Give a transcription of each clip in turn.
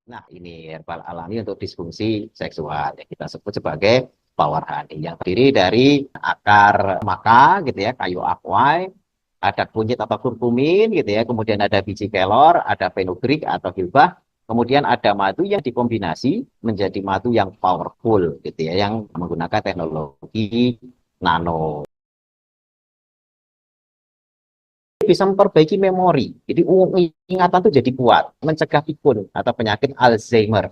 Nah, ini herbal alami untuk disfungsi seksual yang kita sebut sebagai power honey yang terdiri dari akar maka gitu ya, kayu akwai, ada kunyit atau kurkumin gitu ya, kemudian ada biji kelor, ada fenugreek atau hilbah, kemudian ada madu yang dikombinasi menjadi madu yang powerful gitu ya, yang menggunakan teknologi nano. Bisa memperbaiki memori. Jadi ingatan itu jadi kuat, mencegah pikun atau penyakit Alzheimer.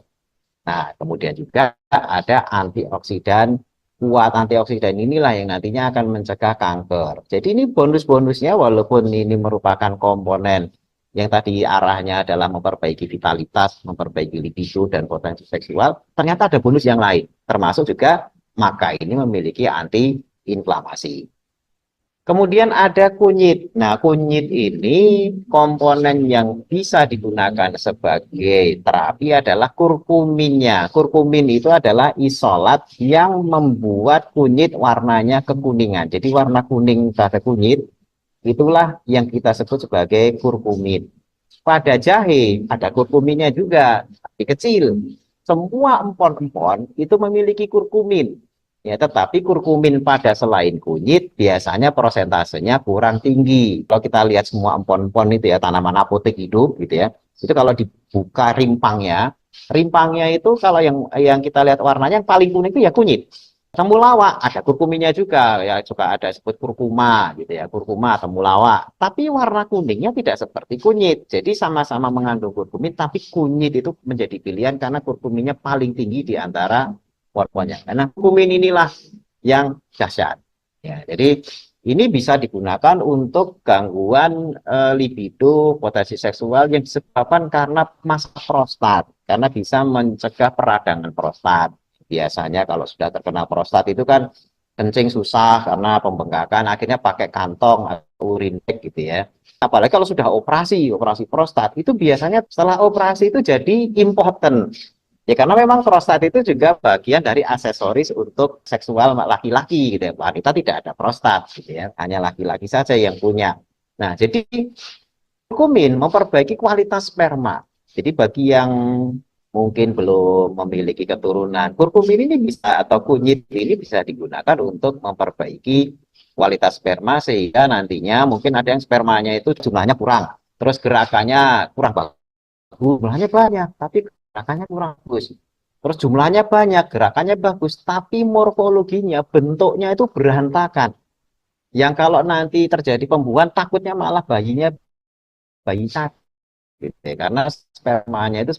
Nah, kemudian juga ada antioksidan. Kuat antioksidan inilah yang nantinya akan mencegah kanker. Jadi ini bonus-bonusnya walaupun ini merupakan komponen yang tadi arahnya adalah memperbaiki vitalitas, memperbaiki libido dan potensi seksual, ternyata ada bonus yang lain. Termasuk juga maka ini memiliki anti-inflamasi. Kemudian ada kunyit. Nah, kunyit ini komponen yang bisa digunakan sebagai terapi adalah kurkuminnya. Kurkumin itu adalah isolat yang membuat kunyit warnanya kekuningan. Jadi warna kuning pada kunyit itulah yang kita sebut sebagai kurkumin. Pada jahe ada kurkuminnya juga, tapi kecil. Semua empon-empon itu memiliki kurkumin. Ya, tetapi kurkumin pada selain kunyit biasanya prosentasenya kurang tinggi. Kalau kita lihat semua empon-empon itu ya, tanaman apotek hidup gitu ya, itu kalau dibuka rimpangnya itu kalau yang kita lihat warnanya yang paling kuning itu ya kunyit. Temulawak ada kurkuminnya juga ya, juga ada sebut kurkuma gitu ya, kurkuma temulawak. Tapi warna kuningnya tidak seperti kunyit. Jadi sama-sama mengandung kurkumin, tapi kunyit itu menjadi pilihan karena kurkuminnya paling tinggi di antara warnanya. Karena kurkumin inilah yang dahsyat. Ya, jadi ini bisa digunakan untuk gangguan libido, potensi seksual yang disebabkan karena masalah prostat, karena bisa mencegah peradangan prostat. Biasanya kalau sudah terkena prostat itu kan kencing susah karena pembengkakan, akhirnya pakai kantong atau urin bag gitu ya. Apalagi kalau sudah operasi prostat, itu biasanya setelah operasi itu jadi impoten. Ya karena memang prostat itu juga bagian dari aksesoris untuk seksual laki-laki gitu ya. Wanita tidak ada prostat gitu ya, hanya laki-laki saja yang punya. Nah, jadi kurkumin memperbaiki kualitas sperma. Jadi bagi yang mungkin belum memiliki keturunan, kurkumin ini bisa atau kunyit ini bisa digunakan untuk memperbaiki kualitas sperma sehingga nantinya mungkin ada yang spermanya itu jumlahnya kurang, terus gerakannya kurang bagus, jumlahnya banyak tapi gerakannya kurang bagus. Terus jumlahnya banyak, gerakannya bagus, tapi morfologinya, bentuknya itu berantakan. Yang kalau nanti terjadi pembuahan, takutnya malah bayi cacat gitu ya. Karena spermanya itu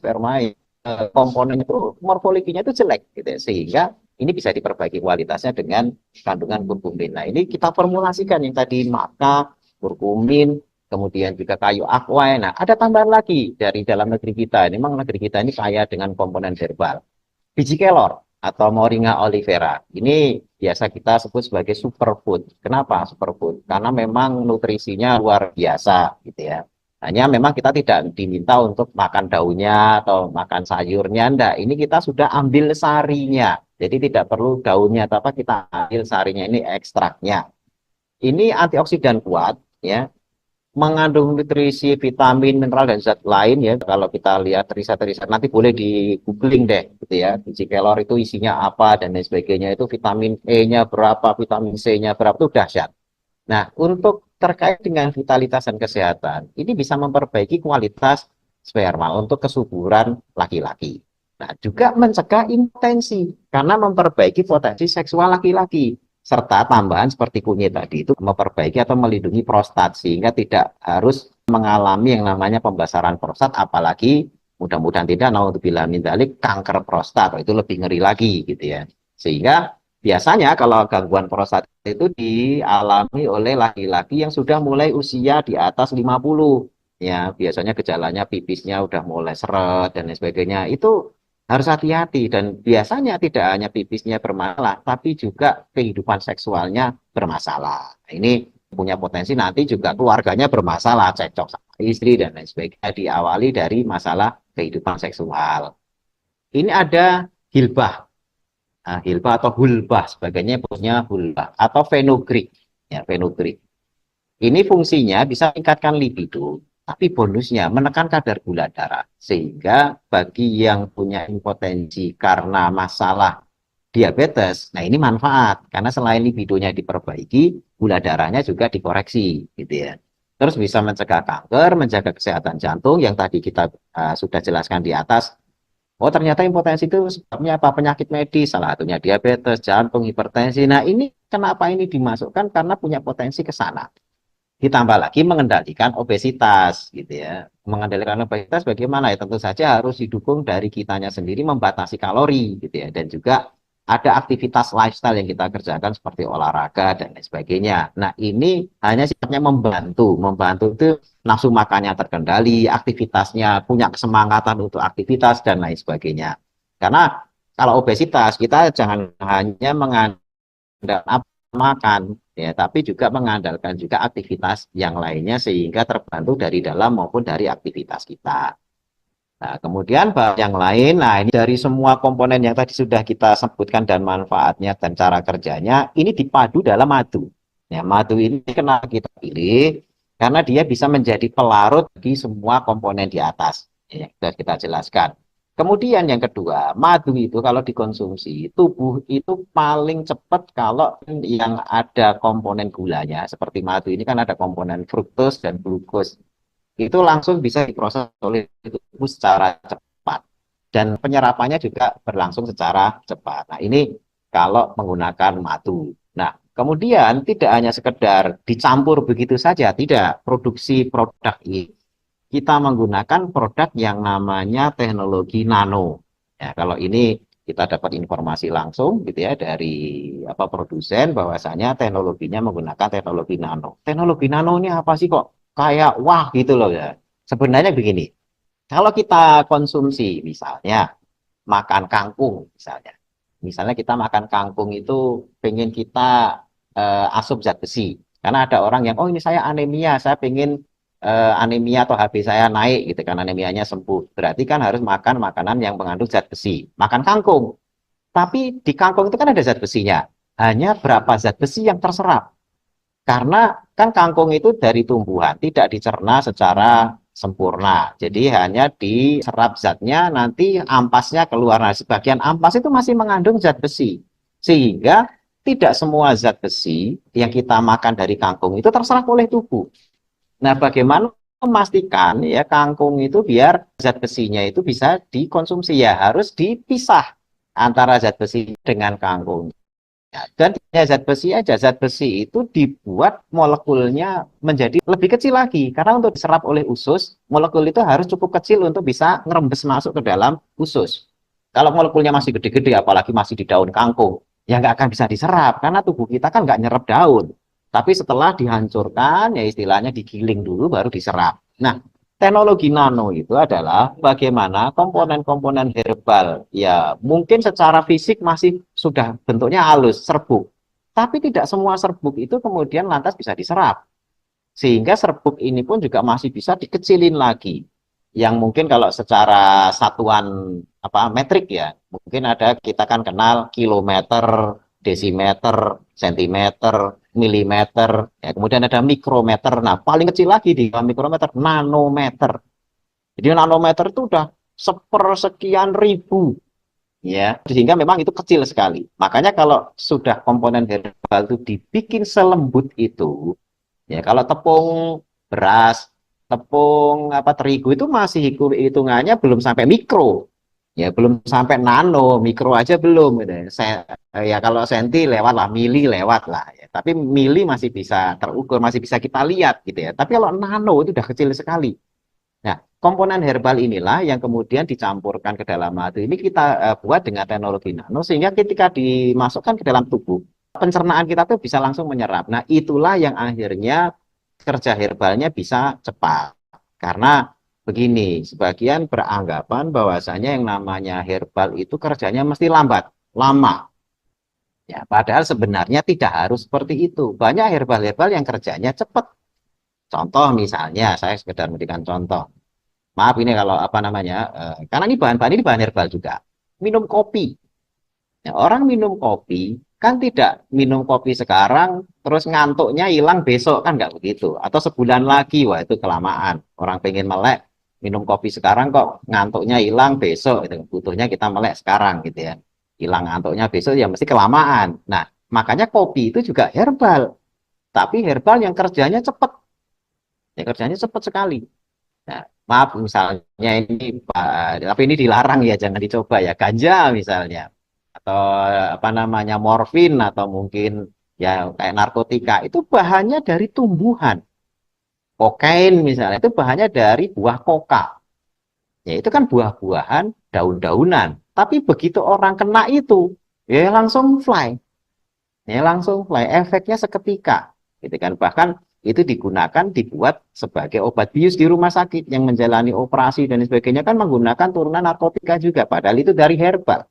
komponen itu morfologinya itu jelek gitu ya. Sehingga ini bisa diperbaiki kualitasnya dengan kandungan kurkumin. Nah, ini kita formulasikan yang tadi maka kurkumin, kemudian juga kayu akwai. Nah, ada tambahan lagi dari dalam negeri kita. Ini memang negeri kita ini kaya dengan komponen herbal. Biji kelor atau Moringa olivera. Ini biasa kita sebut sebagai superfood. Kenapa superfood? Karena memang nutrisinya luar biasa gitu ya. Hanya memang kita tidak diminta untuk makan daunnya atau makan sayurnya, enggak. Ini kita sudah ambil sarinya. Jadi tidak perlu daunnya, tapi kita ambil sarinya ini ekstraknya. Ini antioksidan kuat ya, mengandung nutrisi, vitamin, mineral dan zat lain ya. Kalau kita lihat riset-riset nanti boleh di googling deh gitu ya. Biji kelor itu isinya apa dan lain sebagainya, itu vitamin E-nya berapa, vitamin C-nya berapa, itu dahsyat. Nah, untuk terkait dengan vitalitas dan kesehatan, ini bisa memperbaiki kualitas sperma untuk kesuburan laki-laki. Nah, juga mencegah impotensi karena memperbaiki potensi seksual laki-laki. Serta tambahan seperti kunyit tadi itu memperbaiki atau melindungi prostat sehingga tidak harus mengalami yang namanya pembesaran prostat, apalagi mudah-mudahan tidak, naudzubillah min dzalik, kanker prostat. Itu lebih ngeri lagi gitu ya. Sehingga biasanya kalau gangguan prostat itu dialami oleh laki-laki yang sudah mulai usia di atas 50. Ya, biasanya gejalanya pipisnya udah mulai seret dan lain sebagainya. Itu harus hati-hati dan biasanya tidak hanya pipisnya bermasalah, tapi juga kehidupan seksualnya bermasalah. Nah, ini punya potensi nanti juga keluarganya bermasalah, cekcok sama istri dan lain sebagainya, diawali dari masalah kehidupan seksual. Ini ada hilbah. Nah, hilbah atau hulbah sebagainya punya hulbah atau fenugreek. Ya, fenugreek. Ini fungsinya bisa meningkatkan libido, tapi bonusnya menekan kadar gula darah. Sehingga bagi yang punya impotensi karena masalah diabetes, nah ini manfaat karena selain libidonya diperbaiki, gula darahnya juga dikoreksi, gitu ya. Terus bisa mencegah kanker, menjaga kesehatan jantung yang tadi kita sudah jelaskan di atas. Oh, ternyata impotensi itu sebabnya apa? Penyakit medis, salah satunya diabetes, jantung, hipertensi. Nah, ini kenapa ini dimasukkan? Karena punya potensi ke sana. Ditambah lagi mengendalikan obesitas, gitu ya. Mengendalikan obesitas bagaimana? Ya tentu saja harus didukung dari kitanya sendiri membatasi kalori, gitu ya. Dan juga ada aktivitas lifestyle yang kita kerjakan seperti olahraga dan lain sebagainya. Nah, ini hanya sifatnya membantu. Membantu itu nafsu makannya terkendali, aktivitasnya punya kesemangatan untuk aktivitas dan lain sebagainya. Karena kalau obesitas kita jangan hanya mengandalkan makan ya, tapi juga mengandalkan juga aktivitas yang lainnya sehingga terbantu dari dalam maupun dari aktivitas kita. Nah, kemudian yang lain, nah ini dari semua komponen yang tadi sudah kita sebutkan dan manfaatnya dan cara kerjanya, ini dipadu dalam madu. Ya, madu ini kenapa kita pilih? Karena dia bisa menjadi pelarut bagi semua komponen di atas. Ya, sudah kita jelaskan. Kemudian yang kedua, madu itu kalau dikonsumsi, tubuh itu paling cepat kalau yang ada komponen gulanya, seperti madu ini kan ada komponen fruktos dan glukos itu langsung bisa diproses oleh tubuh secara cepat dan penyerapannya juga berlangsung secara cepat. Nah, ini kalau menggunakan madu. Nah, kemudian tidak hanya sekedar dicampur begitu saja, tidak. Produksi produk ini kita menggunakan produk yang namanya teknologi nano. Ya, kalau ini kita dapat informasi langsung gitu ya dari produsen bahwasanya teknologinya menggunakan teknologi nano. Teknologi nano ini apa sih kok kayak wah gitu loh ya. Sebenarnya begini, kalau kita konsumsi misalnya makan kangkung misalnya. Misalnya kita makan kangkung itu pengen kita asup zat besi. Karena ada orang yang oh ini saya anemia, saya pengen anemia atau HB saya naik gitu kan anemianya sembuh. Berarti kan harus makan makanan yang mengandung zat besi. Makan kangkung. Tapi di kangkung itu kan ada zat besinya. Hanya berapa zat besi yang terserap. Karena kan kangkung itu dari tumbuhan, tidak dicerna secara sempurna. Jadi hanya diserap zatnya, nanti ampasnya keluar. Nah, sebagian ampas itu masih mengandung zat besi. Sehingga tidak semua zat besi yang kita makan dari kangkung itu terserap oleh tubuh. Nah, bagaimana memastikan ya kangkung itu biar zat besinya itu bisa dikonsumsi ya harus dipisah antara zat besi dengan kangkung. Ya, dan tidak zat besi aja, zat besi itu dibuat molekulnya menjadi lebih kecil lagi. Karena untuk diserap oleh usus, molekul itu harus cukup kecil untuk bisa ngerembes masuk ke dalam usus. Kalau molekulnya masih gede-gede, apalagi masih di daun kangkung, ya nggak akan bisa diserap. Karena tubuh kita kan nggak nyerap daun. Tapi setelah dihancurkan, ya istilahnya digiling dulu, baru diserap. Nah, teknologi nano itu adalah bagaimana komponen-komponen herbal, ya mungkin secara fisik masih sudah bentuknya halus, serbuk. Tapi tidak semua serbuk itu kemudian lantas bisa diserap. Sehingga serbuk ini pun juga masih bisa dikecilin lagi. Yang mungkin kalau secara satuan metrik ya, mungkin ada kita kan kenal kilometer, desimeter, sentimeter, milimeter, ya, kemudian ada mikrometer. Nah, paling kecil lagi di mikrometer, nanometer. Jadi nanometer itu udah sepersekian ribu, ya, sehingga memang itu kecil sekali. Makanya kalau sudah komponen herbal itu dibikin selembut itu, ya kalau tepung beras, tepung terigu itu masih hitungannya belum sampai mikro. Ya belum sampai nano, mikro aja belum gitu. Ya kalau senti lewat lah, mili lewat lah ya. Tapi mili masih bisa terukur, masih bisa kita lihat gitu ya. Tapi kalau nano itu udah kecil sekali. Nah, komponen herbal inilah yang kemudian dicampurkan ke dalam madu. Ini kita buat dengan teknologi nano sehingga ketika dimasukkan ke dalam tubuh, pencernaan kita tuh bisa langsung menyerap. Nah, itulah yang akhirnya kerja herbalnya bisa cepat. Karena begini, sebagian beranggapan bahwasanya yang namanya herbal itu kerjanya mesti lambat, lama. Ya, padahal sebenarnya tidak harus seperti itu. Banyak herbal-herbal yang kerjanya cepat. Contoh misalnya, saya sekedar memberikan contoh. Maaf ini kalau karena ini bahan-bahan ini bahan herbal juga. Minum kopi. Ya, orang minum kopi Kan tidak minum kopi sekarang, terus ngantuknya hilang besok, kan nggak begitu. Atau sebulan lagi, wah itu kelamaan. Orang pengen melek, minum kopi sekarang kok ngantuknya hilang besok, itu butuhnya kita melek sekarang gitu ya. Hilang ngantuknya besok ya mesti kelamaan. Nah, makanya kopi itu juga herbal, tapi herbal yang kerjanya cepat. Ya kerjanya cepat sekali. Nah, maaf misalnya ini tapi ini dilarang ya, jangan dicoba ya. Ganja misalnya atau apa namanya morfin atau mungkin ya kayak narkotika itu bahannya dari tumbuhan. Kokain misalnya itu bahannya dari buah koka. Ya itu kan buah-buahan, daun-daunan. Tapi begitu orang kena itu, ya langsung fly. Ya langsung fly. Efeknya seketika. Gitu kan. Bahkan itu digunakan dibuat sebagai obat bius di rumah sakit yang menjalani operasi dan sebagainya kan menggunakan turunan narkotika juga. Padahal itu dari herbal.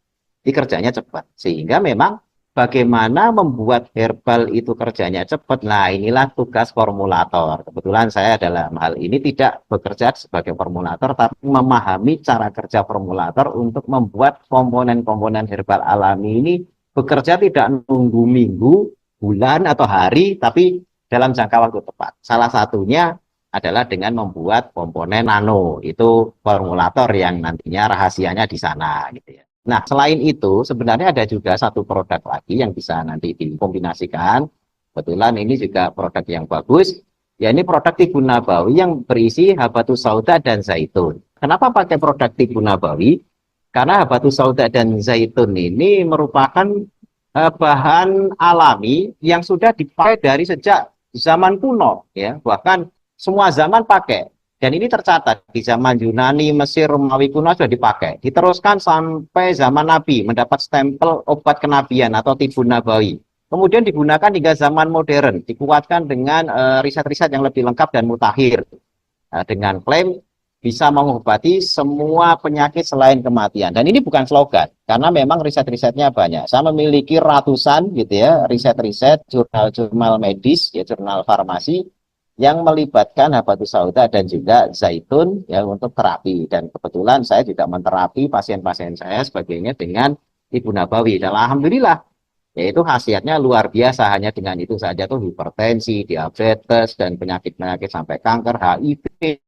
Kerjanya cepat. Sehingga memang bagaimana membuat herbal itu kerjanya cepat. Nah, inilah tugas formulator. Kebetulan saya dalam hal ini tidak bekerja sebagai formulator, tapi memahami cara kerja formulator untuk membuat komponen-komponen herbal alami ini bekerja tidak nunggu minggu, bulan, atau hari, tapi dalam jangka waktu tepat. Salah satunya adalah dengan membuat komponen nano. Itu formulator yang nantinya rahasianya di sana gitu ya. Nah, selain itu, sebenarnya ada juga satu produk lagi yang bisa nanti dikombinasikan. Kebetulan ini juga produk yang bagus. Ya, ini produk tibu nabawi yang berisi habatus sauda dan zaitun. Kenapa pakai produk tibu nabawi? Karena habatus sauda dan zaitun ini merupakan bahan alami yang sudah dipakai dari sejak zaman kuno, ya. Bahkan semua zaman pakai. Dan ini tercatat di zaman Yunani, Mesir, Romawi kuno sudah dipakai. Diteruskan sampai zaman Nabi, mendapat stempel obat kenabian atau tibun nabawi. Kemudian digunakan hingga zaman modern, dikuatkan dengan riset-riset yang lebih lengkap dan mutakhir. Dengan klaim bisa mengobati semua penyakit selain kematian. Dan ini bukan slogan, karena memang riset-risetnya banyak. Saya memiliki ratusan gitu ya, riset-riset, jurnal-jurnal medis, ya, jurnal farmasi, yang melibatkan habatus sauda dan juga zaitun ya untuk terapi. Dan kebetulan saya juga menterapi pasien-pasien saya sebagainya dengan ibu nabawi. Dan alhamdulillah, yaitu khasiatnya luar biasa. Hanya dengan itu saja tuh hipertensi, diabetes, dan penyakit-penyakit sampai kanker, HIV,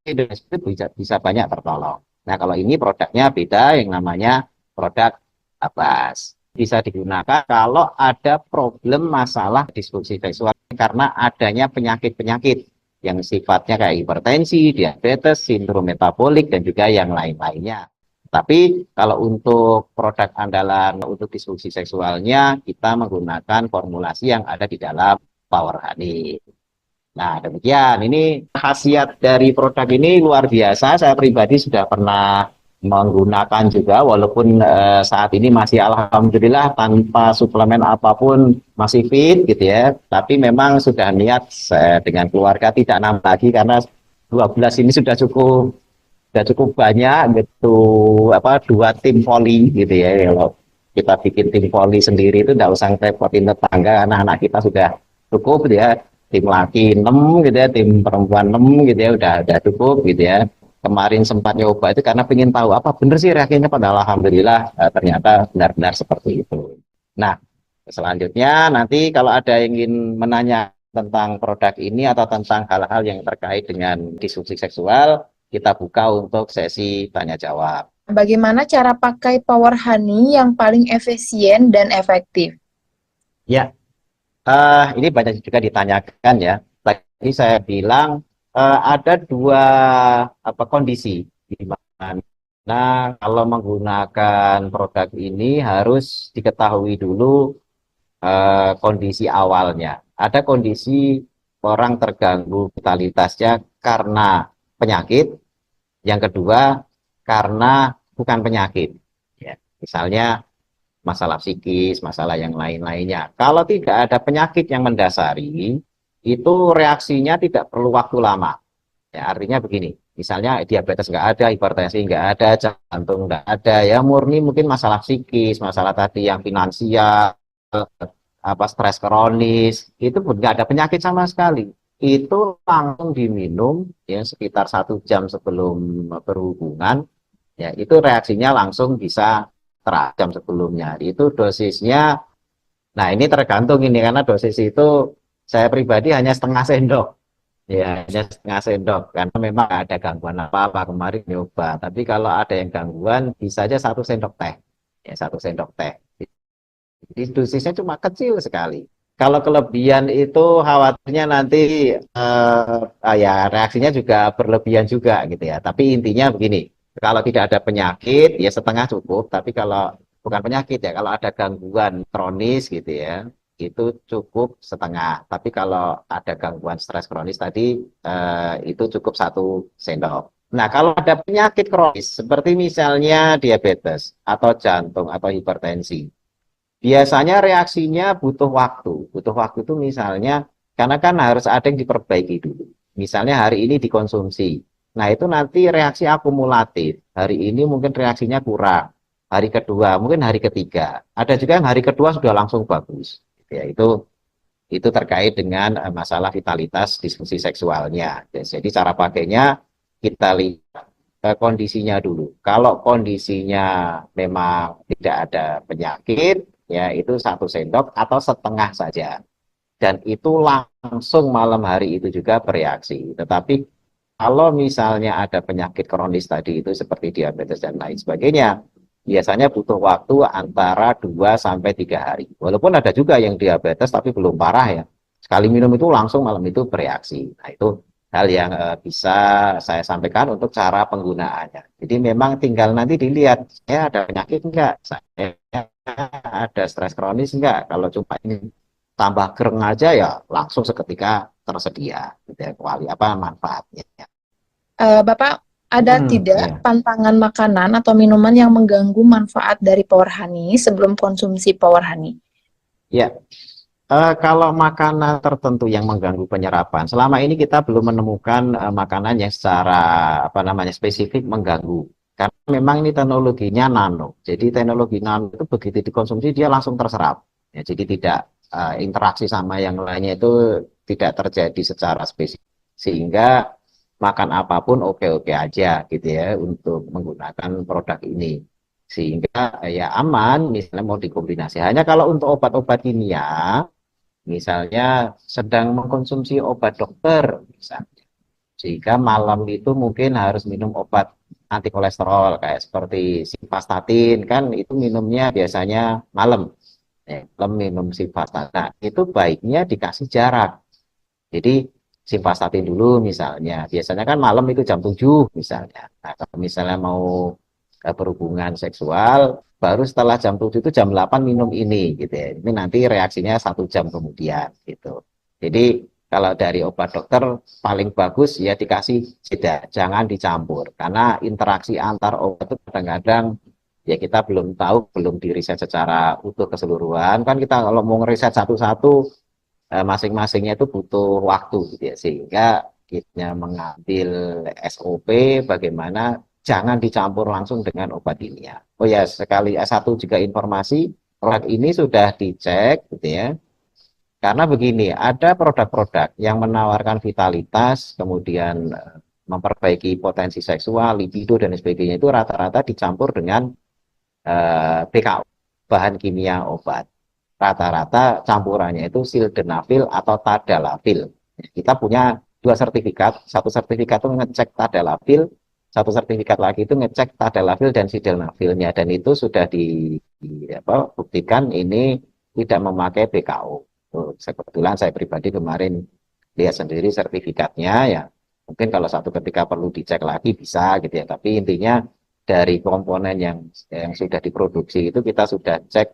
dan itu bisa banyak tertolong. Nah, kalau ini produknya beda, yang namanya produk Abbas. Bisa digunakan kalau ada problem masalah disfungsi seksual karena adanya penyakit-penyakit yang sifatnya kayak hipertensi, diabetes, sindrom metabolik, dan juga yang lain-lainnya. Tapi kalau untuk produk andalan untuk disfungsi seksualnya, kita menggunakan formulasi yang ada di dalam Power Honey. Nah, demikian. Ini khasiat dari produk ini luar biasa. Saya pribadi sudah pernah menggunakan juga, walaupun saat ini masih alhamdulillah tanpa suplemen apapun masih fit gitu ya. Tapi memang sudah niat dengan keluarga tidak nambah lagi karena 12 ini sudah cukup banyak gitu, apa, 2 tim voli gitu ya. Kalau kita bikin tim voli sendiri itu tidak usah repotin tetangga, anak-anak kita sudah cukup gitu ya. Tim laki 6 gitu ya, tim perempuan 6 gitu ya, udah cukup gitu ya. Kemarin sempat nyoba itu karena pengen tahu apa bener sih reaksinya, pada alhamdulillah ternyata benar-benar seperti itu. Nah, selanjutnya nanti kalau ada yang ingin menanya tentang produk ini atau tentang hal-hal yang terkait dengan disfungsi seksual, kita buka untuk sesi tanya jawab. Bagaimana cara pakai Power Honey yang paling efisien dan efektif? Ya, ini banyak juga ditanyakan ya. Tadi saya bilang ada dua kondisi di mana kalau menggunakan produk ini harus diketahui dulu kondisi awalnya. Ada kondisi orang terganggu vitalitasnya karena penyakit, yang kedua karena bukan penyakit. Ya, misalnya masalah psikis, masalah yang lain-lainnya. Kalau tidak ada penyakit yang mendasari, itu reaksinya tidak perlu waktu lama. Ya, artinya begini, misalnya diabetes nggak ada, hipertensi nggak ada, jantung nggak ada, ya murni mungkin masalah psikis, masalah tadi yang finansial, apa stres kronis, itu pun nggak ada penyakit sama sekali. Itu langsung diminum ya sekitar 1 jam sebelum berhubungan, ya itu reaksinya langsung bisa terjam sebelumnya. Itu dosisnya Nah, ini tergantung ini karena dosis itu saya pribadi hanya setengah sendok. Ya, hanya setengah sendok karena memang ada gangguan apa-apa kemarin nyoba. Tapi kalau ada yang gangguan bisa aja 1 sendok teh. Ya, 1 sendok teh. Jadi dosisnya cuma kecil sekali. Kalau kelebihan itu khawatirnya nanti ya reaksinya juga berlebihan juga gitu ya. Tapi intinya begini, kalau tidak ada penyakit ya setengah cukup. Tapi kalau bukan penyakit ya, kalau ada gangguan kronis gitu ya, itu cukup setengah. Tapi kalau ada gangguan stres kronis tadi itu cukup 1 sendok. Nah, kalau ada penyakit kronis seperti misalnya diabetes atau jantung atau hipertensi, biasanya reaksinya butuh waktu. Butuh waktu itu misalnya, karena kan harus ada yang diperbaiki dulu. Misalnya hari ini dikonsumsi. Nah itu nanti reaksi akumulatif. Hari ini mungkin reaksinya kurang. Hari kedua, mungkin hari ketiga. Ada juga yang hari kedua sudah langsung bagus. Ya, itu terkait dengan masalah vitalitas disfungsi seksualnya. Jadi cara pakainya kita lihat kondisinya dulu. Kalau kondisinya memang tidak ada penyakit, ya itu 1 sendok atau setengah saja. Dan itu langsung malam hari itu juga bereaksi. Tetapi kalau misalnya ada penyakit kronis tadi itu seperti diabetes dan lain sebagainya, biasanya butuh waktu antara 2 sampai 3 hari. Walaupun ada juga yang diabetes tapi belum parah ya. Sekali minum itu langsung malam itu bereaksi. Nah, itu hal yang bisa saya sampaikan untuk cara penggunaannya. Jadi memang tinggal nanti dilihat, saya ada penyakit enggak? Saya ada stres kronis enggak? Kalau cuma ini tambah gereng aja ya langsung seketika tersedia gitu ya, kuali apa manfaatnya. Bapak, ada tidak Ya. pantangan makanan atau minuman yang mengganggu manfaat dari Power Honey sebelum konsumsi Power Honey? Ya, kalau makanan tertentu yang mengganggu penyerapan, selama ini kita belum menemukan makanan yang secara apa namanya spesifik mengganggu. Karena memang ini teknologinya nano. Jadi teknologi nano itu begitu dikonsumsi dia langsung terserap. Ya, jadi tidak interaksi sama yang lainnya itu tidak terjadi secara spesifik. Sehingga makan apapun oke-oke aja gitu ya untuk menggunakan produk ini. Sehingga ya aman misalnya mau dikombinasi. Hanya kalau untuk obat-obat kimia misalnya sedang mengkonsumsi obat dokter, misalnya. Sehingga malam itu mungkin harus minum obat anti kolesterol kayak seperti simvastatin kan itu minumnya biasanya malam. Ya, malam minum simvastatin. Nah, itu baiknya dikasih jarak. Jadi simvastatin dulu misalnya. Biasanya kan malam itu jam 7 misalnya. Nah, kalau misalnya mau berhubungan seksual, baru setelah jam 7 itu jam 8 minum ini gitu ya. Ini nanti reaksinya 1 jam kemudian gitu. Jadi kalau dari obat dokter paling bagus ya dikasih jeda, jangan dicampur. Karena interaksi antar obat itu kadang-kadang ya kita belum tahu, belum diriset secara utuh keseluruhan. Kan kita kalau mau ngeriset satu-satu masing-masingnya itu butuh waktu gitu ya, sehingga kita mengambil SOP bagaimana jangan dicampur langsung dengan obat kimia. Oh ya, sekali satu juga informasi, produk ini sudah dicek gitu ya. Karena begini, ada produk-produk yang menawarkan vitalitas, kemudian memperbaiki potensi seksual, libido dan sebagainya itu rata-rata dicampur dengan BKO, bahan kimia obat. Rata-rata campurannya itu sildenafil atau tadalafil. Kita punya 2 sertifikat, satu sertifikat itu ngecek tadalafil, satu sertifikat lagi itu ngecek tadalafil dan sildenafilnya, dan itu sudah buktikan ini tidak memakai BKO. Kebetulan saya pribadi kemarin lihat sendiri sertifikatnya ya. Mungkin kalau satu ketika perlu dicek lagi bisa gitu ya. Tapi intinya dari komponen yang sudah diproduksi itu kita sudah cek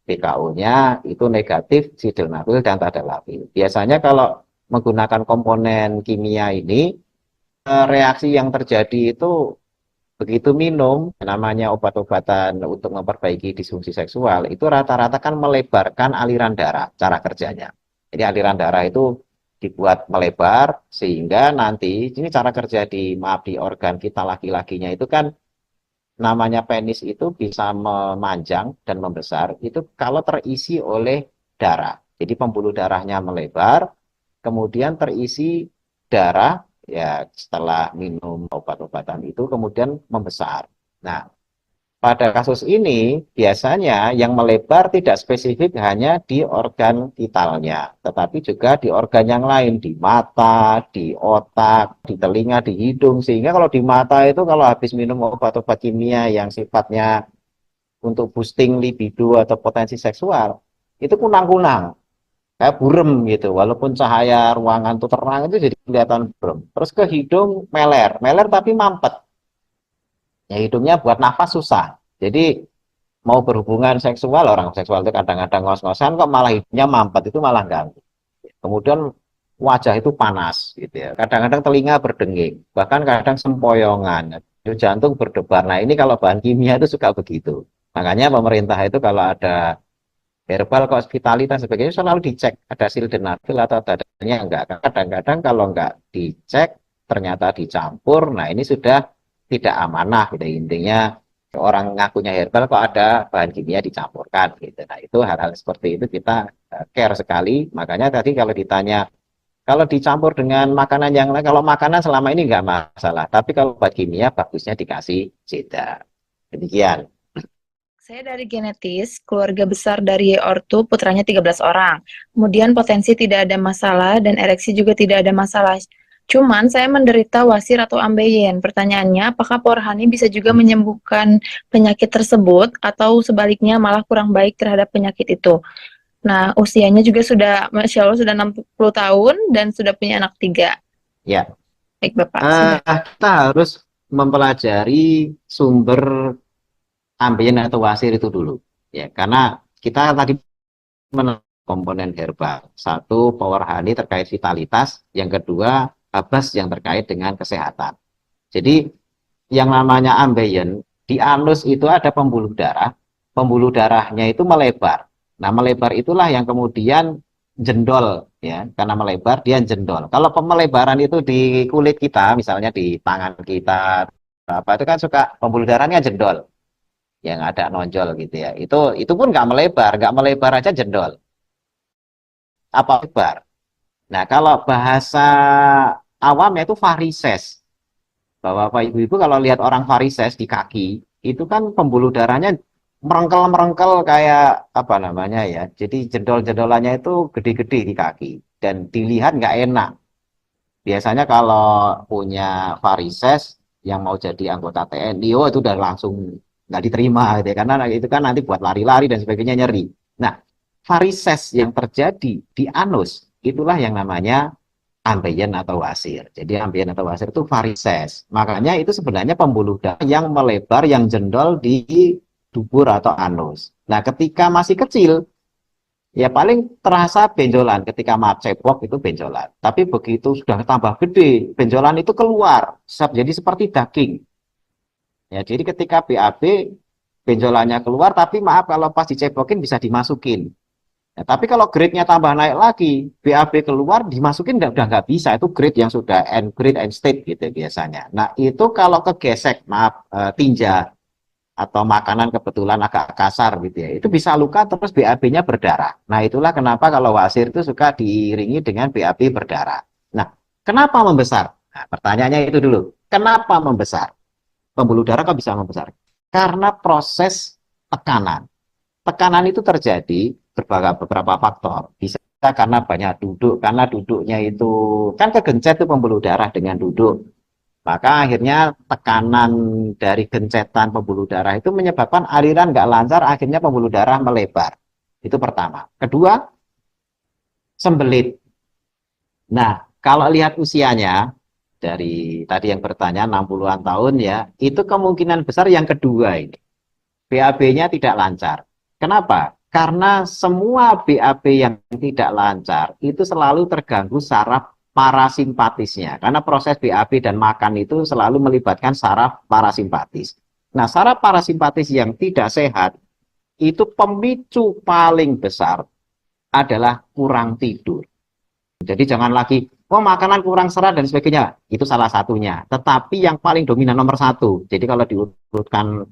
BKO-nya itu negatif sildenafil dan tadalafil. Biasanya kalau menggunakan komponen kimia ini reaksi yang terjadi itu begitu minum namanya obat-obatan untuk memperbaiki disfungsi seksual itu rata-rata kan melebarkan aliran darah cara kerjanya. Jadi aliran darah itu dibuat melebar sehingga nanti ini cara kerja di maaf di organ kita laki-lakinya itu kan namanya penis itu bisa memanjang dan membesar itu kalau terisi oleh darah. Jadi pembuluh darahnya melebar, kemudian terisi darah ya setelah minum obat-obatan itu kemudian membesar. Nah, pada kasus ini biasanya yang melebar tidak spesifik hanya di organ vitalnya, tetapi juga di organ yang lain, di mata, di otak, di telinga, di hidung. Sehingga kalau di mata itu kalau habis minum obat-obat kimia yang sifatnya untuk boosting libido atau potensi seksual, itu kunang-kunang, kayak burem gitu. Walaupun cahaya ruangan itu terang itu jadi kelihatan burem. Terus ke hidung meler, meler tapi mampet. Ya hidungnya buat nafas susah. Jadi mau berhubungan seksual, orang seksual itu kadang-kadang ngos-ngosan kok malah hidungnya mampet, itu malah ganggu. Kemudian wajah itu panas gitu ya. Kadang-kadang telinga berdenging, bahkan kadang sempoyongan, jantung berdebar. Nah, ini kalau bahan kimia itu suka begitu. Makanya pemerintah itu kalau ada herbal kok vitalitas sebagainya selalu dicek ada sildenafil atau adanya enggak. Kadang-kadang kalau enggak dicek ternyata dicampur. Nah, ini sudah tidak amanah gitu. Intinya orang ngakunya herbal kok ada bahan kimia dicampurkan gitu. Nah, itu hal-hal seperti itu kita care sekali. Makanya tadi kalau ditanya kalau dicampur dengan makanan yang lain, kalau makanan selama ini enggak masalah. Tapi kalau obat kimia bagusnya dikasih jeda. Demikian. Saya dari genetis, keluarga besar dari ortu, putranya 13 orang. Kemudian potensi tidak ada masalah dan ereksi juga tidak ada masalah. Cuman saya menderita wasir atau ambeien. Pertanyaannya, apakah porhani bisa juga menyembuhkan penyakit tersebut atau sebaliknya malah kurang baik terhadap penyakit itu? Nah, usianya juga sudah, Masya Allah, sudah 60 tahun dan sudah punya anak 3. Ya. Baik, Bapak. Sudah. Kita harus mempelajari sumber ambien atau wasir itu dulu ya, karena kita tadi komponen herbal, satu power honey terkait vitalitas, yang kedua habas yang terkait dengan kesehatan. Jadi yang namanya ambien di anus itu ada pembuluh darahnya itu melebar. Nah, melebar itulah yang kemudian jendol ya, karena melebar dia jendol. Kalau pemelebaran itu di kulit kita, misalnya di tangan kita apa itu kan suka pembuluh darahnya jendol yang ada nonjol gitu ya, itu pun nggak melebar aja jendol apa lebar. Nah, kalau bahasa awamnya itu varises. Bapak ibu-ibu kalau lihat orang varises di kaki itu kan pembuluh darahnya merengkel kayak apa namanya ya, jadi jendol-jendolannya itu gede-gede di kaki dan dilihat nggak enak. Biasanya kalau punya varises yang mau jadi anggota TNI, oh itu udah langsung nggak diterima gitu ya, karena itu kan nanti buat lari-lari dan sebagainya nyeri. Nah, varises yang terjadi di anus itulah yang namanya ambien atau wasir. Jadi ambien atau wasir itu varises. Makanya itu sebenarnya pembuluh darah yang melebar, yang jendol di dubur atau anus. Nah, ketika masih kecil, ya paling terasa benjolan ketika cebok itu benjolan. Tapi begitu sudah tambah gede, benjolan itu keluar, jadi seperti daging. Ya, jadi ketika BAB benjolannya keluar, tapi maaf kalau pas dicebokin bisa dimasukin. Ya, tapi kalau grade-nya tambah naik lagi, BAB keluar dimasukin udah nggak bisa, itu grade yang sudah end grade end state gitu biasanya. Nah, itu kalau kegesek, maaf tinja atau makanan kebetulan agak kasar gitu ya, itu bisa luka terus BAB-nya berdarah. Nah, itulah kenapa kalau wasir itu suka diiringi dengan BAB berdarah. Nah, kenapa membesar? Nah, pertanyaannya itu dulu. Kenapa membesar? Pembuluh darah kok bisa membesar? Karena proses tekanan. Tekanan itu terjadi beberapa faktor. Bisa karena banyak duduk, karena duduknya itu kan kegencet itu pembuluh darah dengan duduk. Maka akhirnya tekanan dari gencetan pembuluh darah itu menyebabkan aliran nggak lancar, akhirnya pembuluh darah melebar. Itu pertama. Kedua, sembelit. Nah, kalau lihat usianya, dari tadi yang bertanya 60-an tahun ya, itu kemungkinan besar yang kedua ini. BAB-nya tidak lancar. Kenapa? Karena semua BAB yang tidak lancar itu selalu terganggu saraf parasimpatisnya. Karena proses BAB dan makan itu selalu melibatkan saraf parasimpatis. Nah, saraf parasimpatis yang tidak sehat itu pemicu paling besar adalah kurang tidur. Jadi jangan lagi, oh makanan kurang serat dan sebagainya. Itu salah satunya. Tetapi yang paling dominan nomor satu. Jadi kalau diurutkan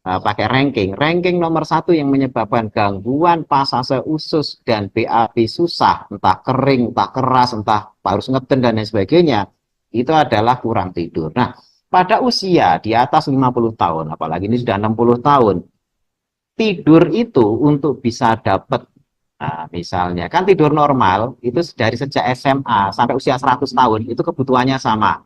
pakai ranking nomor satu yang menyebabkan gangguan pasase usus dan BAB susah, entah kering, entah keras, entah harus ngeden dan lain sebagainya, itu adalah kurang tidur. Nah, pada usia di atas 50 tahun, apalagi ini sudah 60 tahun, tidur itu untuk bisa dapat, nah, misalnya kan tidur normal itu dari sejak SMA sampai usia 100 tahun itu kebutuhannya sama,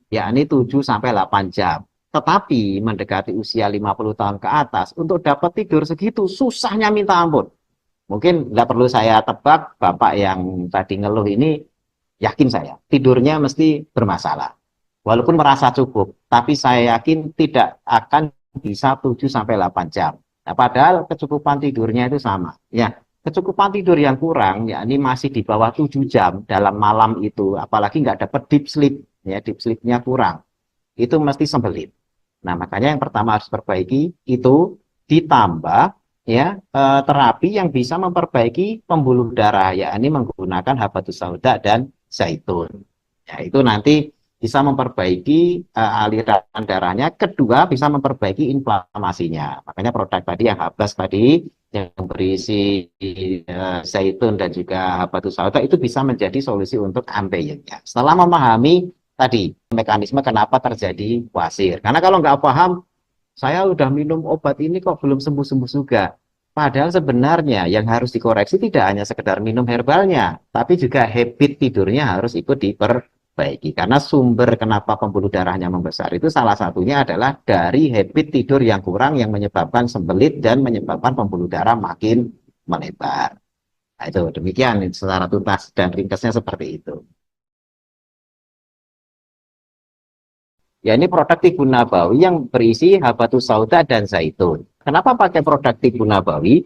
yakni 7 sampai 8 jam. Tetapi mendekati usia 50 tahun ke atas untuk dapat tidur segitu susahnya minta ampun. Mungkin nggak perlu saya tebak, Bapak yang tadi ngeluh ini yakin saya tidurnya mesti bermasalah. Walaupun merasa cukup, tapi saya yakin tidak akan bisa 7 sampai 8 jam. Nah, padahal kecukupan tidurnya itu sama. Ya, kecukupan tidur yang kurang, ya ini masih di bawah 7 jam dalam malam itu, apalagi nggak dapat deep sleep, ya deep sleep-nya kurang. Itu mesti sembelit. Nah, makanya yang pertama harus perbaiki itu ditambah ya terapi yang bisa memperbaiki pembuluh darah, yakni menggunakan habatus sauda dan zaitun. Ya, itu nanti bisa memperbaiki aliran darahnya. Kedua, bisa memperbaiki inflamasinya. Makanya produk tadi yang habas tadi yang berisi zaitun dan juga habatus sauda itu bisa menjadi solusi untuk ambeien-nya. Setelah memahami tadi mekanisme kenapa terjadi wasir. Karena kalau nggak paham, saya udah minum obat ini kok belum sembuh-sembuh juga. Padahal sebenarnya yang harus dikoreksi tidak hanya sekedar minum herbalnya, tapi juga habit tidurnya harus ikut diperbaiki. Karena sumber kenapa pembuluh darahnya membesar itu salah satunya adalah dari habit tidur yang kurang yang menyebabkan sembelit dan menyebabkan pembuluh darah makin melebar. Nah, itu demikian secara tuntas dan ringkasnya seperti itu. Ya, ini produk tibu nabawi yang berisi habatus sauda dan zaitun. Kenapa pakai produk tibu nabawi?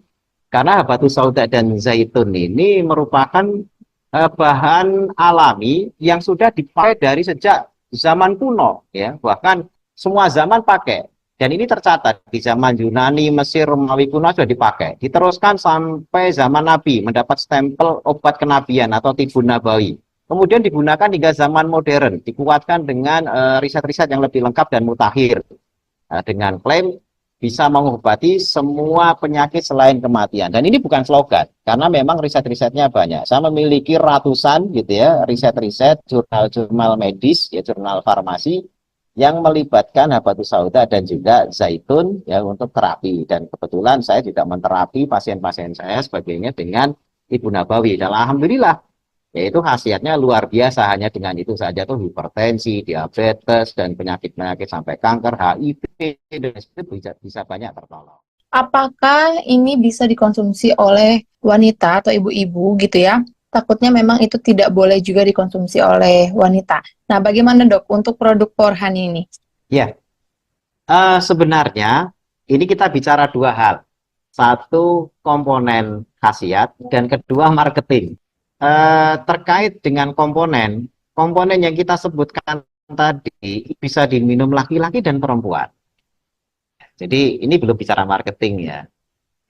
Karena habatus sauda dan zaitun ini merupakan bahan alami yang sudah dipakai dari sejak zaman kuno, ya. Bahkan semua zaman pakai. Dan ini tercatat di zaman Yunani, Mesir, Romawi kuno sudah dipakai. Diteruskan sampai zaman Nabi mendapat stempel obat kenabian atau tibu nabawi. Kemudian digunakan hingga zaman modern, dikuatkan dengan riset-riset yang lebih lengkap dan mutakhir. Dengan klaim bisa mengobati semua penyakit selain kematian. Dan ini bukan slogan, karena memang riset-risetnya banyak. Saya memiliki ratusan gitu ya, riset-riset, jurnal-jurnal medis, ya jurnal farmasi, yang melibatkan habatus sauda dan juga zaitun ya untuk terapi. Dan kebetulan saya juga menterapi pasien-pasien saya sebagainya dengan ibu nabawi. Dan alhamdulillah, yaitu khasiatnya luar biasa, hanya dengan itu saja tuh hipertensi, diabetes, dan penyakit-penyakit sampai kanker, HIV, dan itu bisa banyak tertolong. Apakah ini bisa dikonsumsi oleh wanita atau ibu-ibu gitu ya? Takutnya memang itu tidak boleh juga dikonsumsi oleh wanita. Nah, bagaimana dok untuk produk Porhan ini? Ya, sebenarnya ini kita bicara dua hal. Satu komponen khasiat, dan kedua marketing. Terkait dengan komponen, komponen yang kita sebutkan tadi bisa diminum laki-laki dan perempuan. Jadi ini belum bicara marketing ya.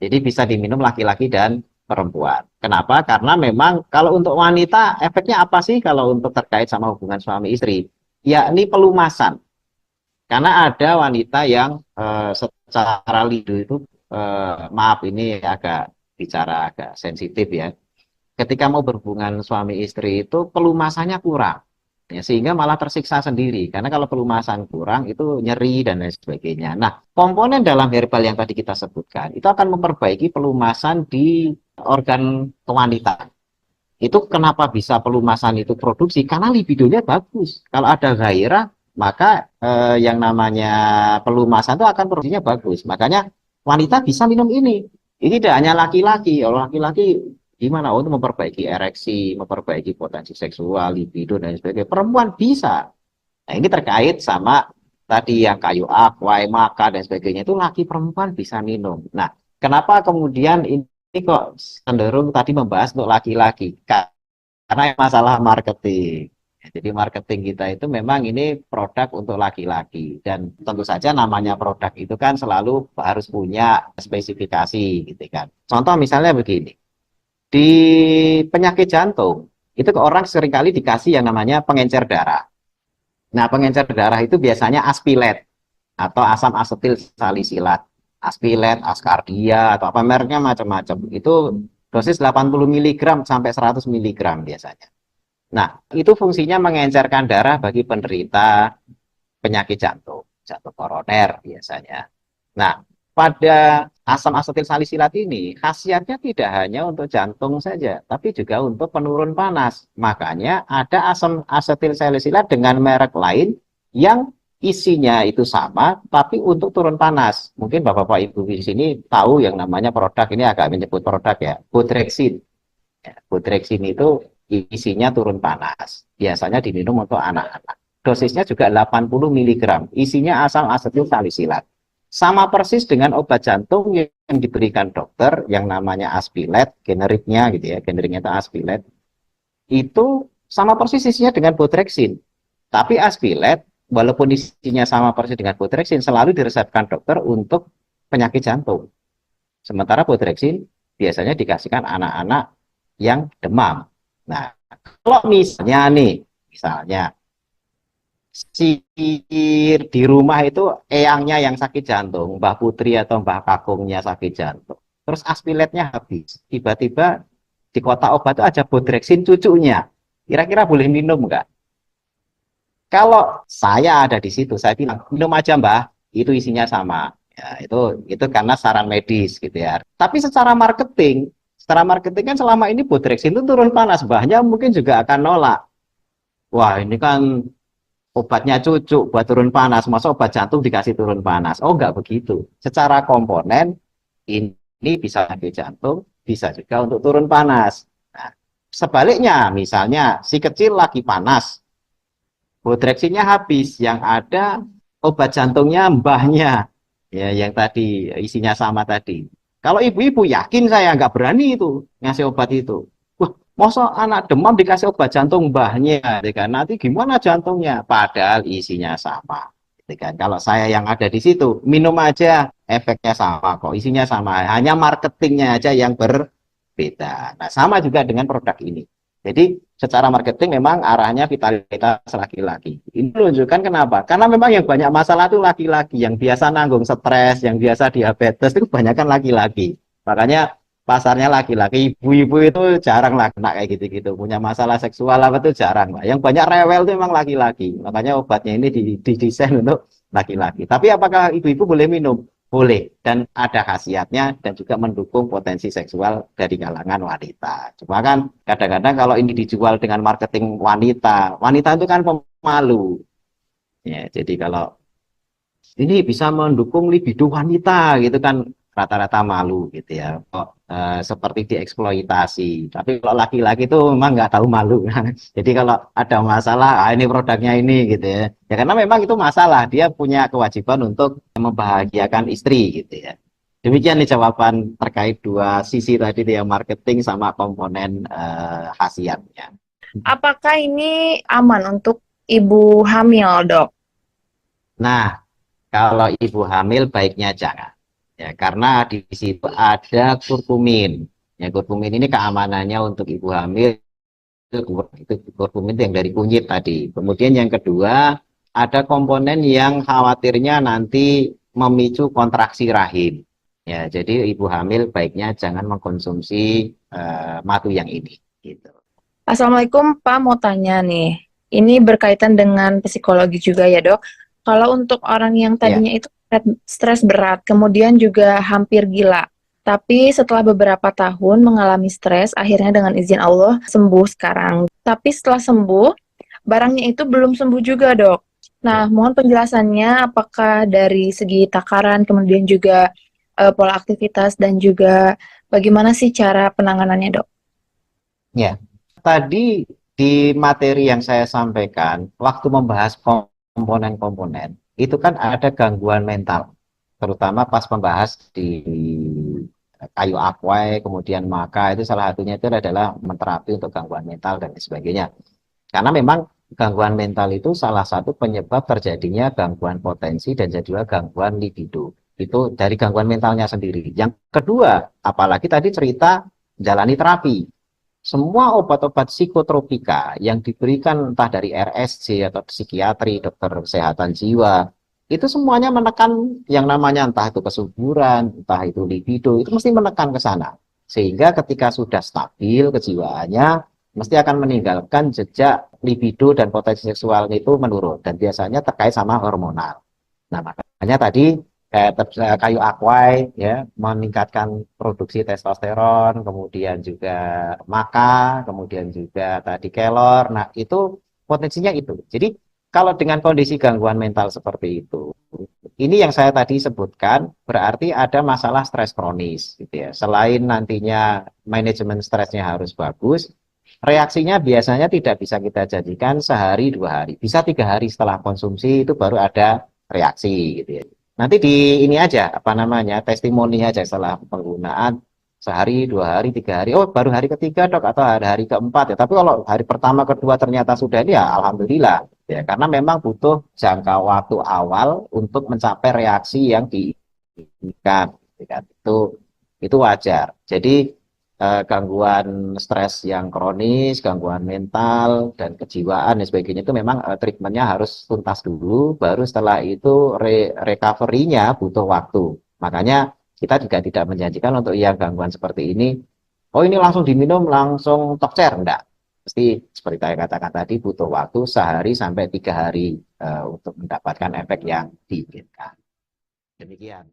Jadi bisa diminum laki-laki dan perempuan. Kenapa? Karena memang kalau untuk wanita efeknya apa sih kalau untuk terkait sama hubungan suami istri? Yakni pelumasan. Karena ada wanita yang secara lidu itu, maaf ini agak bicara agak sensitif ya. Ketika mau berhubungan suami istri itu pelumasannya kurang. Ya, sehingga malah tersiksa sendiri. Karena kalau pelumasan kurang itu nyeri dan lain sebagainya. Nah, komponen dalam herbal yang tadi kita sebutkan itu akan memperbaiki pelumasan di organ kewanita. Itu kenapa bisa pelumasan itu produksi? Karena libidonya bagus. Kalau ada gairah, maka yang namanya pelumasan itu akan produksinya bagus. Makanya wanita bisa minum ini. Ini tidak hanya laki-laki. Kalau laki-laki gimana? Untuk memperbaiki ereksi, memperbaiki potensi seksual, libido, dan sebagainya. Perempuan bisa. Nah, ini terkait sama tadi yang kayu aqua, maka, dan sebagainya. Itu laki perempuan bisa minum. Nah, kenapa kemudian ini kok cenderung tadi membahas untuk laki-laki? Karena masalah marketing. Jadi marketing kita itu memang ini produk untuk laki-laki. Dan tentu saja namanya produk itu kan selalu harus punya spesifikasi gitu kan. Contoh misalnya begini. Di penyakit jantung, itu ke orang seringkali dikasih yang namanya pengencer darah. Nah, pengencer darah itu biasanya aspilet atau asam asetil salisilat. Aspilet, askardia, atau apa mereknya macam-macam. Itu dosis 80 mg sampai 100 mg biasanya. Nah, itu fungsinya mengencerkan darah bagi penderita penyakit jantung, jantung koroner biasanya. Nah, pada asam asetil salisilat ini khasiatnya tidak hanya untuk jantung saja, tapi juga untuk penurun panas. Makanya ada asam asetil salisilat dengan merek lain yang isinya itu sama, tapi untuk turun panas. Mungkin Bapak-Bapak Ibu di sini tahu yang namanya produk, ini agak menyebut produk ya, Bodrexin. Ya, Bodrexin itu isinya turun panas. Biasanya diminum untuk anak-anak. Dosisnya juga 80 mg. Isinya asam asetil salisilat. Sama persis dengan obat jantung yang diberikan dokter yang namanya Aspilet, generiknya gitu ya, generiknya itu Aspilet. Itu sama persis isinya dengan Bodrexin. Tapi Aspilet walaupun isinya sama persis dengan Bodrexin selalu diresepkan dokter untuk penyakit jantung. Sementara Bodrexin biasanya dikasihkan anak-anak yang demam. Nah, kalau misalnya si di rumah itu eyangnya yang sakit jantung, Mbah Putri atau Mbah Kakungnya sakit jantung. Terus aspiletnya habis. Tiba-tiba di kotak obat itu ada Bodrexin cucunya. Kira-kira boleh minum nggak? Kalau saya ada di situ, saya bilang minum aja Mbah, itu isinya sama. Ya, itu karena saran medis gitu ya. Tapi secara marketing kan selama ini Bodrexin itu turun panas, Mbahnya mungkin juga akan nolak. Wah, ini kan obatnya cucu buat turun panas, masa obat jantung dikasih turun panas? Oh, enggak begitu. Secara komponen ini bisa sakit jantung, bisa juga untuk turun panas. Nah, sebaliknya, misalnya si kecil lagi panas, Bodrexinnya habis, yang ada obat jantungnya mbahnya, ya yang tadi isinya sama tadi. Kalau ibu-ibu yakin saya nggak berani itu ngasih obat itu. Wah, masa anak demam dikasih obat jantung mbahnya, gitu kan? Nanti gimana jantungnya? Padahal isinya sama. Gitu kan? Kalau saya yang ada di situ, minum aja, efeknya sama kok, isinya sama. Hanya marketingnya aja yang berbeda. Nah, sama juga dengan produk ini. Jadi secara marketing memang arahnya vitalitas laki-laki. Ini menunjukkan kenapa? Karena memang yang banyak masalah itu laki-laki, yang biasa nanggung stres, yang biasa diabetes itu kebanyakan laki-laki. Makanya pasarnya laki-laki, ibu-ibu itu jarang lah kena kayak gitu-gitu. Punya masalah seksual apa itu jarang lah. Yang banyak rewel itu memang laki-laki. Makanya obatnya ini didesain untuk laki-laki. Tapi apakah ibu-ibu boleh minum? Boleh, dan ada khasiatnya dan juga mendukung potensi seksual dari kalangan wanita. Cuma kan kadang-kadang kalau ini dijual dengan marketing wanita, wanita itu kan pemalu. Ya, jadi kalau ini bisa mendukung libido wanita gitu kan rata-rata malu gitu ya. Kok seperti dieksploitasi. Tapi kalau laki-laki itu memang nggak tahu malu. Jadi kalau ada masalah, ini produknya ini gitu ya. Ya karena memang itu masalah. Dia punya kewajiban untuk membahagiakan istri gitu ya. Demikian nih jawaban terkait dua sisi tadi ya, marketing sama komponen khasiatnya. Apakah ini aman untuk ibu hamil, Dok? Nah, kalau ibu hamil baiknya jangan. Ya, karena di situ ada kurkumin. Ya, kurkumin ini keamanannya untuk ibu hamil itu kurkumin yang dari kunyit tadi. Kemudian yang kedua, ada komponen yang khawatirnya nanti memicu kontraksi rahim. Ya, jadi ibu hamil baiknya jangan mengkonsumsi madu yang ini. Gitu. Assalamualaikum, Pak. Mau tanya nih. Ini berkaitan dengan psikologi juga ya, Dok. Kalau untuk orang yang Ya. tadinya itu stres berat, kemudian juga hampir gila, tapi setelah beberapa tahun mengalami stres, akhirnya dengan izin Allah sembuh sekarang. Tapi setelah sembuh, barangnya itu belum sembuh juga, Dok. Nah, mohon penjelasannya apakah dari segi takaran, kemudian juga pola aktivitas, dan juga bagaimana sih cara penanganannya, Dok? Ya, tadi di materi yang saya sampaikan, waktu membahas komponen-komponen, itu kan ada gangguan mental, terutama pas membahas di kayu akwai, kemudian maka itu salah satunya itu adalah menterapi untuk gangguan mental dan sebagainya. Karena memang gangguan mental itu salah satu penyebab terjadinya gangguan potensi dan juga gangguan libido. Itu dari gangguan mentalnya sendiri. Yang kedua, apalagi tadi cerita jalani terapi. Semua obat-obat psikotropika yang diberikan entah dari RSJ atau psikiatri, dokter kesehatan jiwa, itu semuanya menekan yang namanya entah itu kesuburan, entah itu libido, itu mesti menekan ke sana. Sehingga ketika sudah stabil kejiwaannya, mesti akan meninggalkan jejak libido dan potensi seksual itu menurun dan biasanya terkait sama hormonal. Nah, makanya tadi kayu akwai ya meningkatkan produksi testosteron, kemudian juga maka, kemudian juga tadi kelor. Nah, itu potensinya itu. Jadi kalau dengan kondisi gangguan mental seperti itu, ini yang saya tadi sebutkan berarti ada masalah stres kronis gitu ya. Selain nantinya manajemen stresnya harus bagus, reaksinya biasanya tidak bisa kita janjikan sehari 2 hari, bisa 3 hari setelah konsumsi itu baru ada reaksi gitu ya. Nanti di ini aja apa namanya testimoni aja setelah penggunaan sehari 2 hari 3 hari, oh baru hari ketiga dok atau hari keempat ya. Tapi kalau hari pertama kedua ternyata sudah ini ya alhamdulillah ya karena memang butuh jangka waktu awal untuk mencapai reaksi yang diinginkan gitu kan. Itu wajar. Jadi gangguan stres yang kronis, gangguan mental dan kejiwaan dan sebagainya itu memang treatmentnya harus tuntas dulu, baru setelah itu recovery-nya butuh waktu. Makanya kita juga tidak menjanjikan untuk yang gangguan seperti ini, oh ini langsung diminum langsung tokcer, enggak. Pasti seperti saya katakan tadi butuh waktu sehari sampai 3 hari untuk mendapatkan efek yang diinginkan. Demikian.